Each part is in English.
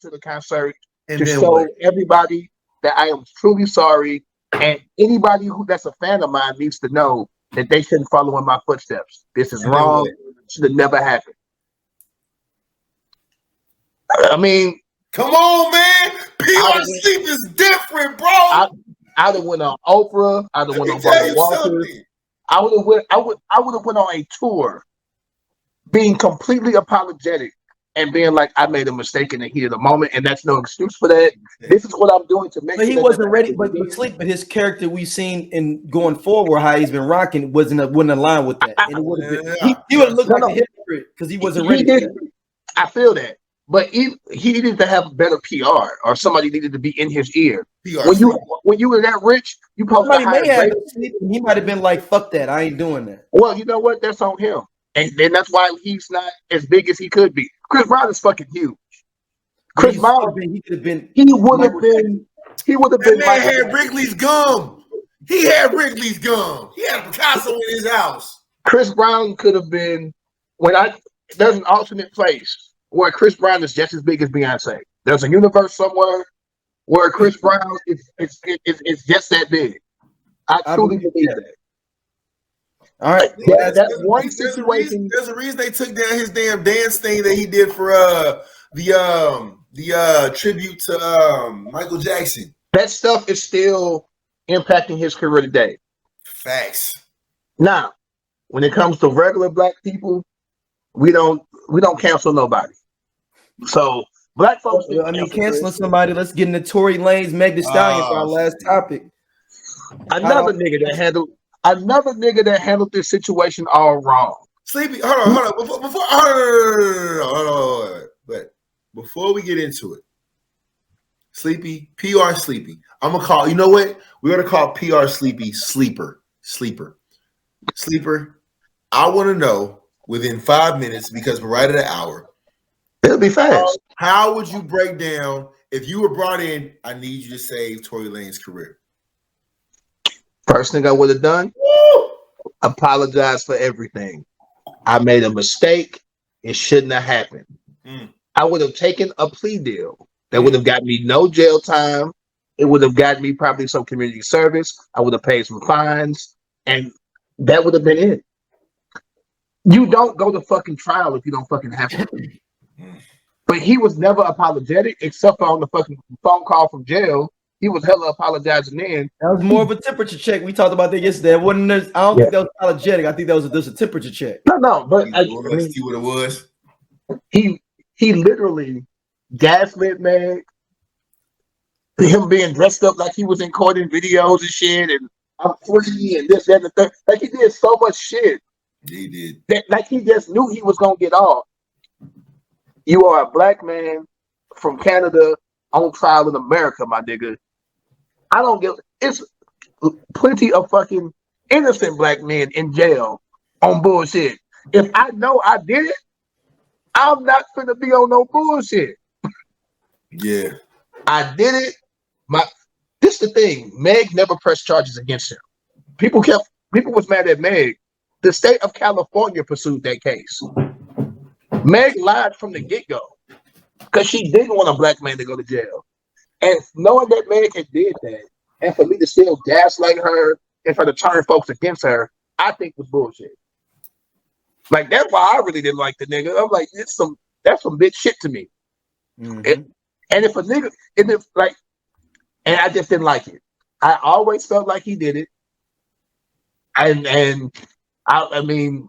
to the concert and to then show what? everybody that I am truly sorry. And anybody that's a fan of mine needs to know that they shouldn't follow in my footsteps. This is And then wrong. what? Should have never happened. I mean, come on, man. PR sleep is different, bro. I'd have went on Oprah. I'd have went on Barbara Walters. I would have went on a tour, being completely apologetic and being like, I made a mistake in the heat of the moment, and that's no excuse for that. This is what I'm doing to make. But he wasn't ready. But sleep. But his character we've seen in going forward, how he's been rocking, wouldn't align with that. And it would have been. He would have looked like a hypocrite because he wasn't ready. I feel that, but he needed to have better PR, or somebody needed to be in his ear. When you were that rich, you probably he might have been like, "Fuck that, I ain't doing that." Well, you know what? That's on him. And then that's why he's not as big as he could be. Chris Brown is fucking huge. Chris Brown, he would have been. That man had Wrigley's gum. He had Wrigley's gum. He had a Picasso in his house. Chris Brown could have been. There's an alternate place where Chris Brown is just as big as Beyonce. There's a universe somewhere where Chris Brown is just that big. I truly believe that. All right, that's one situation. There's a reason they took down his damn dance thing that he did for the tribute to Michael Jackson. That stuff is still impacting his career today. Facts. Now, when it comes to regular black people, we don't cancel nobody. So black folks. I mean, canceling somebody. Let's get into Tory Lanez, Meg the Stallion for our last topic. Another nigga that handled this situation all wrong. Sleepy, hold on. But before we get into it, Sleepy, PR Sleepy. I'm gonna call. You know what? We're gonna call PR Sleepy Sleeper. I want to know within 5 minutes, because we're right at an hour. It'll be fast. How would you break down if you were brought in? I need you to save Tory Lanez's career. First thing I would have done, apologize for everything. I made a mistake. It shouldn't have happened. I would have taken a plea deal that would have got me no jail time. It would have gotten me probably some community service. I would have paid some fines, and that would have been it. You don't go to fucking trial if you don't fucking have to. But he was never apologetic, except for on the fucking phone call from jail. He was hella apologizing then. That was more of a temperature check. We talked about that yesterday. I don't think that was apologetic. I think that was just a temperature check. No, but let's see what it was. He literally gaslit Meg. Him being dressed up like he was in court in videos and shit, and I'm free and this, that, and the third. Like he did so much shit. He did. Like he just knew he was gonna get off. You are a black man from Canada on trial in America, my nigga. I don't give. It's plenty of fucking innocent black men in jail on bullshit. If I know I did it, I'm not gonna be on no bullshit. Yeah, I did it. This the thing. Meg never pressed charges against him. People was mad at Meg. The state of California pursued that case. Meg lied from the get-go because she didn't want a black man to go to jail. And knowing that Meg had did that, and for me to still gaslight her and for to turn folks against her, I think was bullshit. Like that's why I really didn't like the nigga. I'm like, that's some bitch shit to me. Mm-hmm. And if a nigga, and I just didn't like it. I always felt like he did it. And I mean,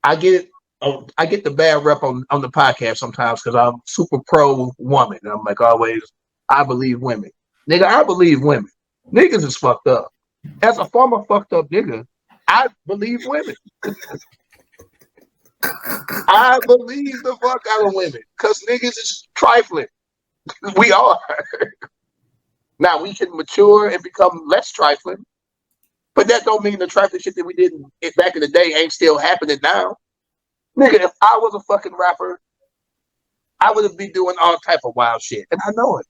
I get the bad rep on the podcast sometimes because I'm super pro woman. And I'm like always, I believe women. Nigga, I believe women. Niggas is fucked up. As a former fucked up nigga, I believe women. I believe the fuck out of women because niggas is trifling. We are. Now we can mature and become less trifling, but that don't mean the trifling shit that we did back in the day ain't still happening now. Nigga, if I was a fucking rapper, I would be doing all type of wild shit, and I know it.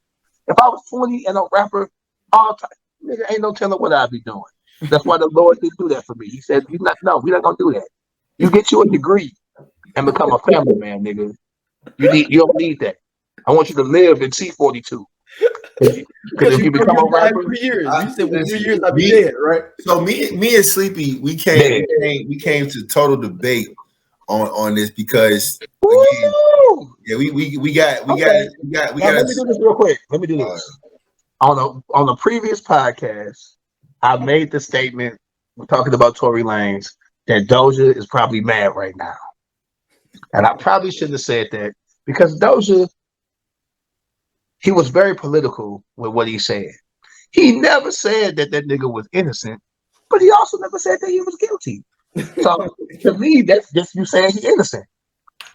If I was 20 and a rapper, all type, nigga, ain't no telling what I'd be doing. That's why the Lord didn't do that for me. He said, we're not gonna do that. You get you a degree and become a family man, nigga. You don't need that. I want you to live and see 42. Because if you become a rapper, 3 years. You said with 3 years I'll me- be dead, right? So me and Sleepy, we came to total debate on this because again, woo! yeah, we got Now, let me do this real quick. Let me do this. On the previous podcast, I made the statement we're talking about Tory Lanez that Doja is probably mad right now. And I probably shouldn't have said that because Doja, he was very political with what he said. He never said that nigga was innocent, but he also never said that he was guilty. So to me, that's just you saying he's innocent.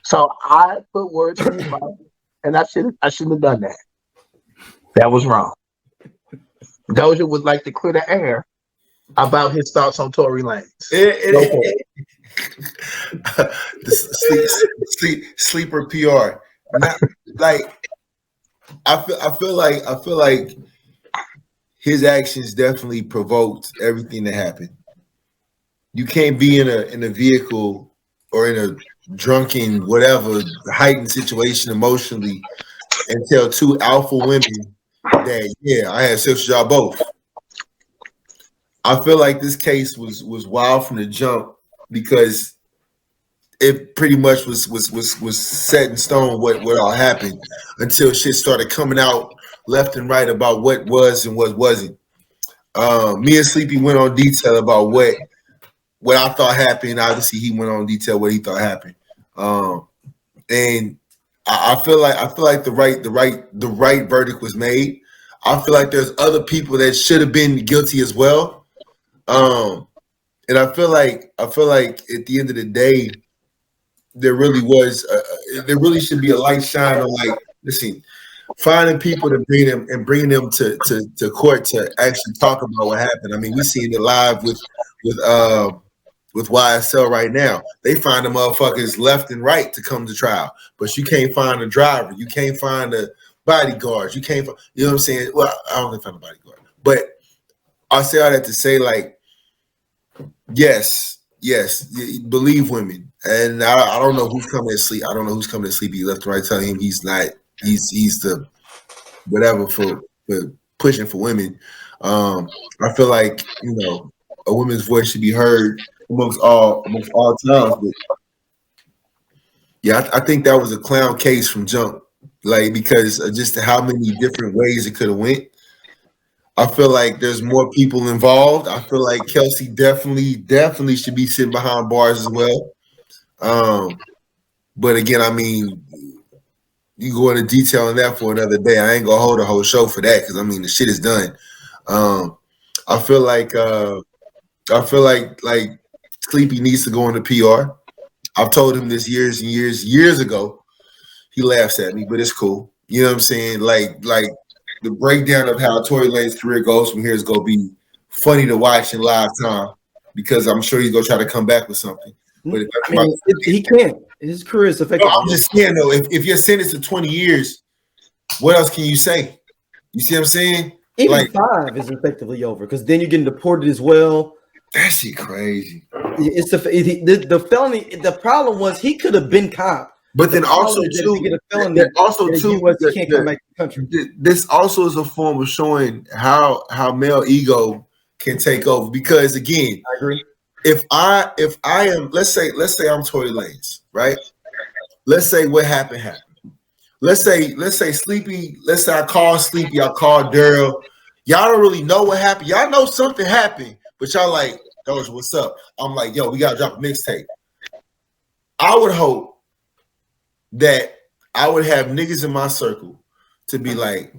So I put words in his mouth, and I shouldn't have done that. That was wrong. Doja would like to clear the air about his thoughts on Tory Lanez. Sleeper PR. Not, like I feel like his actions definitely provoked everything that happened. You can't be in a vehicle or in a drunken whatever heightened situation emotionally and tell two alpha women that I had sex with y'all both. I feel like this case was wild from the jump because it pretty much was set in stone what all happened until shit started coming out left and right about what was and what wasn't. Me and Sleepy went on detail about what I thought happened. Obviously, he went on detail what he thought happened. And I feel like the right verdict was made. I feel like there's other people that should have been guilty as well. And I feel like at the end of the day, there really should be a light shine on like, listen, finding people to bring them to court to actually talk about what happened. I mean, we seeing it live with YSL right now. They find the motherfuckers left and right to come to trial, but you can't find a driver, you can't find the bodyguards, you can't find, you know what I'm saying? Well, I don't think find a bodyguard, but I say all that to say, like, yes, believe women. And I don't know who's coming to sleep. I don't know who's coming to sleep. He left and right telling him he's not. He's the whatever for pushing for women. I feel like a woman's voice should be heard amongst all times. But yeah, I think that was a clown case from jump, like because of just how many different ways it could have went. I feel like there's more people involved. I feel like Kelsey definitely should be sitting behind bars as well. But again, I mean, you go into detail on that for another day. I ain't gonna hold a whole show for that because I mean the shit is done. I feel like Sleepy needs to go into PR. I've told him this years and years ago. He laughs at me, but it's cool. You know what I'm saying? Like the breakdown of how Tory Lanez's career goes from here is gonna be funny to watch in live time because I'm sure he's gonna try to come back with something. But he can't. His career is affected. No, I'm just saying though, if you're sentenced to 20 years, what else can you say? You see what I'm saying? Even like 5 is effectively over because then you're getting deported as well. That shit crazy. It's the felony. The problem was he could have been cop, but then also too, he can't come back to the country. This also is a form of showing how male ego can take over. Because again, I agree. If I am, let's say I'm Tory Lanez, right? Let's say what happened. Let's say Sleepy. Let's say I call Sleepy. I call Daryl. Y'all don't really know what happened. Y'all know something happened, but y'all like, Doja, what's up? I'm like, yo, we gotta drop a mixtape. I would hope that I would have niggas in my circle to be like,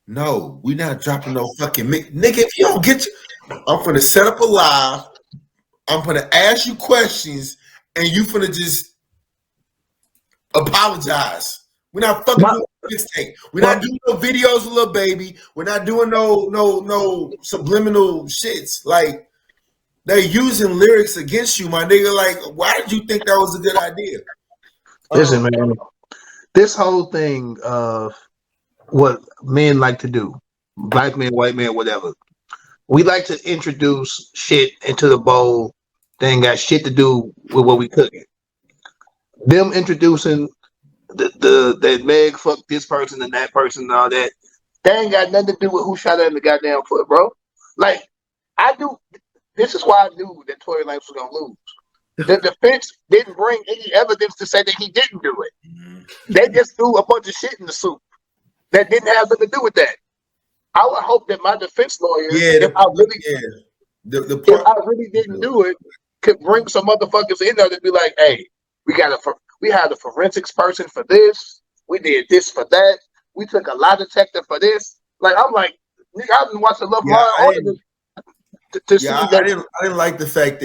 no, we not dropping no fucking nigga. If you don't get I'm gonna set up a live. I'm gonna ask you questions, and you finna just apologize. We're not fucking doing mixtape. We're not doing no videos of Lil Baby. We're not doing no subliminal shits. Like they're using lyrics against you, my nigga. Like, why did you think that was a good idea? Listen, man, this whole thing of what men like to do, black men, white men, whatever. We like to introduce shit into the bowl that ain't got shit to do with what we cooking. Them introducing that Meg fucked this person and that person and all that. That ain't got nothing to do with who shot her in the goddamn foot, bro. Like, I do. This is why I knew that Tory Lanez was gonna lose. The defense didn't bring any evidence to say that he didn't do it. They just threw a bunch of shit in the soup that didn't have nothing to do with that. I would hope that my defense lawyer, if I really didn't do it, could bring some motherfuckers in there to be like, hey, we had a forensics person for this. We did this for that. We took a lie detector for this. Like, I'm like, nigga, I've been watching Love Law and Order to see that. I didn't like the fact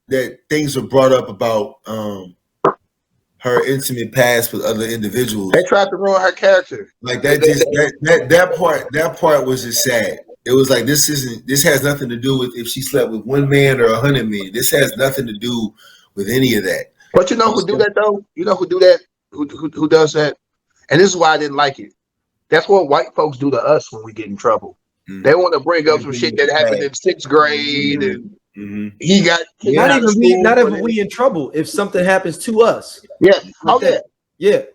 that things were brought up about her intimate past with other individuals. They tried to ruin her character. Like that part was just sad. It was like this has nothing to do with if she slept with one man or 100 men. This has nothing to do with any of that. But you know who do that though? You know who do that? Who does that? And this is why I didn't like it. That's what white folks do to us when we get in trouble. Mm-hmm. They want to bring up some shit that happened in 6th grade and he got not if we in trouble. If something happens to us, yeah.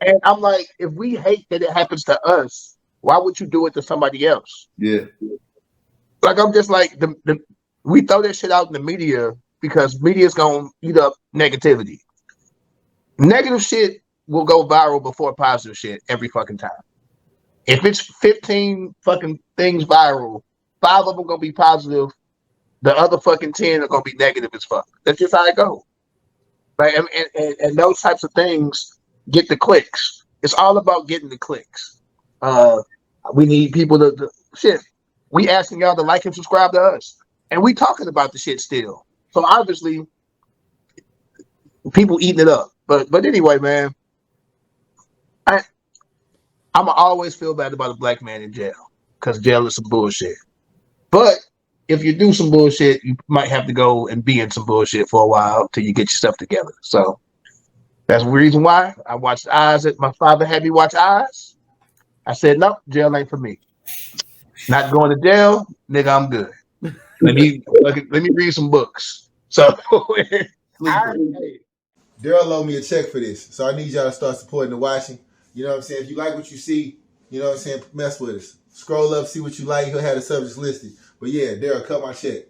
And I'm like, if we hate that it happens to us, why would you do it to somebody else? Yeah. Like, I'm just like we throw that shit out in the media because media's gonna eat up negativity. Negative shit will go viral before positive shit every fucking time. If it's 15 fucking things viral, 5 of them gonna be positive. The other fucking 10 are gonna be negative as fuck. That's just how it goes. Right? And those types of things get the clicks. It's all about getting the clicks. We need people to shit. We asking y'all to like and subscribe to us, and we talking about the shit still. So obviously, people eating it up. But anyway, man, I'ma always feel bad about a black man in jail because jail is some bullshit. But if you do some bullshit, you might have to go and be in some bullshit for a while till you get your stuff together. So that's the reason why I watched Eyes. My father had me watch Eyes. I said, nope, jail ain't for me. Not going to jail, nigga, I'm good. Let me read some books. So Daryl loaned me a check for this, so I need y'all to start supporting the watching. You know what I'm saying? If you like what you see, you know what I'm saying, mess with us. Scroll up, see what you like. He'll have the subjects listed. But yeah, Daryl, cut my check.